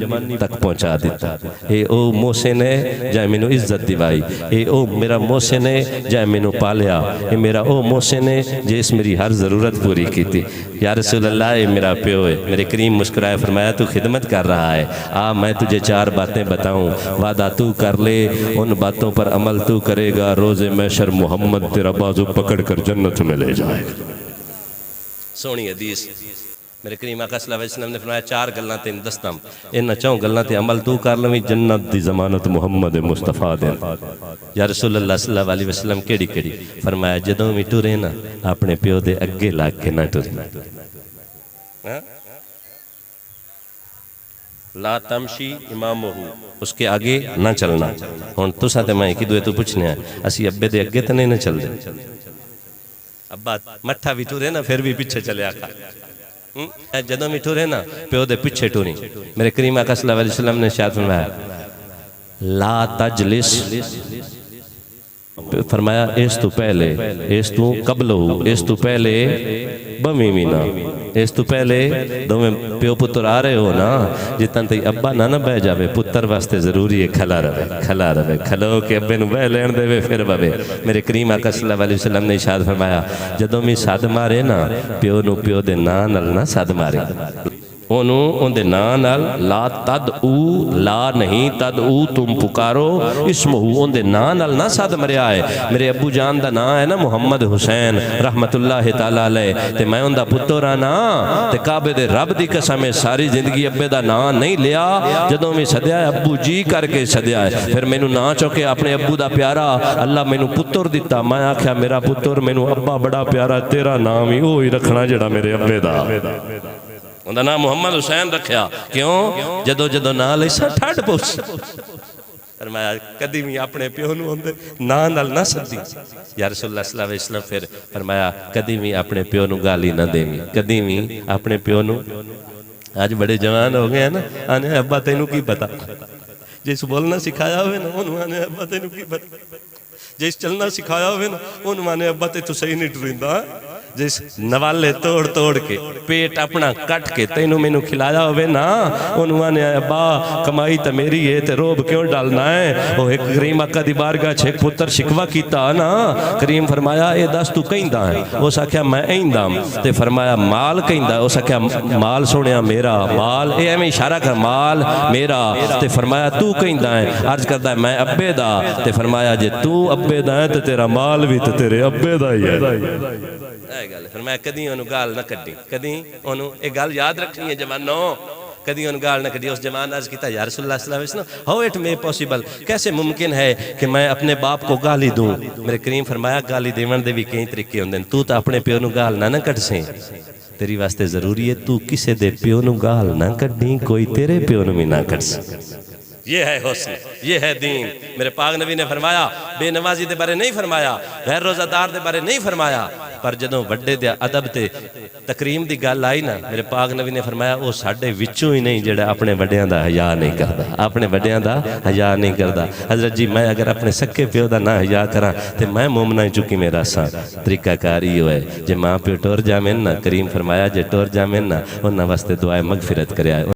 جوانی تک پہنچا دیتا اے او محسن ہے جائے مینو عزت دیوائی اے او میرا محسن ہے جائے مینو پالیا اے میرا او محسن ہے جس میری ہر ضرورت پوری کی تھی یا رسول اللہ اے میرا پیو ہے میرے کریم مسکرائے فرمایا تو خدمت کر رہا ہے میں تجھے 4 باتیں بتاؤں وعدہ تو کر لے ان باتوں پر عمل تو کرے گا روز محشر محمد تیرا بازو پکڑ کر جنت میں لے جائے سونی حدیث میرے کریم آقا صلی اللہ علیہ وسلم نے فرمایا 4 گلاں تین دستم ان 4 گلاں تے عمل تو کر لویں جنت دی ضمانت محمد مصطفیٰ دین یا رسول اللہ صلی اللہ علیہ وسلم کیڑی کیڑی فرمایا جدوں بھی ٹرے نا اپنے پیو دے اگے لگ کے نہ ٹرے لا تمشی امامہ اس کے آگے نہ چلنا ہن تساں تے میں کدوے تو پوچھنے ہیں اسی ابے دے اگے تے نہیں چل دے ابا مٹھا بھی ٹرے نا پھر بھی پیچھے چلے آقا جدوں بھی ٹورے نا پیو دے پیچھے ٹوری میرے کریم آقا صلی اللہ علیہ وسلم نے ارشاد فرمایا لا تجلس فرمایا اس تو پہلے اس تو قبل ہو اس تو پہلے بمی مینا اس تو پہلے دو میں پیو پتر آ رہے ہو نا جتنا تی ابا نہ بہ جاوے پتر واسطے ضروری ہے کھلا رہے کھلو کے ابے نو بہ لین دے وے پھر بے میرے کریم آقا صلی اللہ علیہ وسلم نے ارشاد فرمایا جدوں میں صد مارے نا پیو نو پیو دے نال نہ صد مارے انہوں ان دے نال لا تدعو لا نہیں تدعو تم پکارو اسمہو ان دے نال نہ صد مریا ہے میرے ابو جان دا نام ہے نا محمد حسین رحمت اللہ تعالیٰ علیہ تے میں ان دا پتر آنا تے کعبے دے رب دی قسم ساری زندگی ابے دا نام نہیں لیا جدوں میں صدیا ہے ابو جی کر کے صدیا ہے پھر میں نہ چوکے اپنے ابو دا پیارا اللہ میں پتر دیتا میں آکھیا میرا پتر میں ابا بڑا پیارا تیرا نام ہی وہی رکھنا جڑا میرے ابے دا انہا نام محمد حسین رکھیا کیوں جدو جدو نہ لیسا ٹھاڑ پوچھ فرمایا کدی بھی اپنے پیونو ہوندے نال نہ سدی یا رسول اللہ صلی اللہ علیہ وسلم پھر فرمایا کدی بھی اپنے پیونو گالی نہ دیں کدی بھی اپنے پیونو آج بڑے جوان ہو گئے ہیں نا آنے ابا تینو کی پتا جیس بولنا سکھایا ہوئے نا انہوں آنے ابا تینو کی پتا جیس چلنا سکھایا ہوئے نا انہوں آنے ابا تے تو صحیح نہیں ٹرندہ جس نوالے توڑ کے پیٹ اپنا کٹ کے تینوں میں نو کھلایا ہوئے نا انہوں نے ابا کمائی تا میری ہے تے روب کیوں ڈالنا ہے وہ ایک کریم آقا دی بارگاہ چھیک پتر شکوہ کیتا نا کریم فرمایا اے دست تو کہیں دا ہے وہ ساکھیا میں این دام تے فرمایا مال کہیں دا وہ ساکھیا مال سوڑیا میرا مال اے ہمیں اشارہ کر مال میرا تے فرمایا تو کہیں دا ہے عرض کرتا ہے میں ابے دا تے فرمایا جے تو ابے دا ہے تے تیرا مال بھی تے تیرے ابے دا ہی ہے فرمایا کدی انہوں گال نہ کٹی کدی انہوں ایک گال یاد رکھنی ہے جوانوں کدی انہوں گال نہ کٹی اس جوان عرض کیتا یا رسول اللہ صلی اللہ علیہ وسلم ہو اٹ میں پوسیبل کیسے ممکن ہے کہ میں اپنے باپ کو گالی دوں میرے کریم فرمایا گالی دیون دے بھی کئی طریقے ہوندے تو تا اپنے پیو نو گال نہ کٹ سیں تیری واسطے ضروری ہے تو کسے دے پیو نو گال نہ کٹیں کوئی تیرے پیو نو بھی نہ کٹ سیں یہ ہے حسن یہ ہے دین میرے پاک نبی نے فرمایا بے نمازی دے بارے نہیں فرمایا غیر روزہ دار دے بارے نہیں فرمایا پر جدوں وڈے دے ادب تے تکریم دی گل آئی نا میرے پاک نبی نے فرمایا وہ ساڈے وچوں ہی نہیں جڑا اپنے وڈیاں دا حیا نہیں کردا اپنے وڈیاں دا حیا نہیں کردا حضرت جی میں اگر اپنے سکے پیو دا نہ حیا کراں تے میں مومنا چکی میرا سا طریقہ کاری ہوئے جے ماں پیو ٹور جامن نا کریم فرمایا جے ٹور جامن نا انہاں واسطے دعائے مغفرت کریا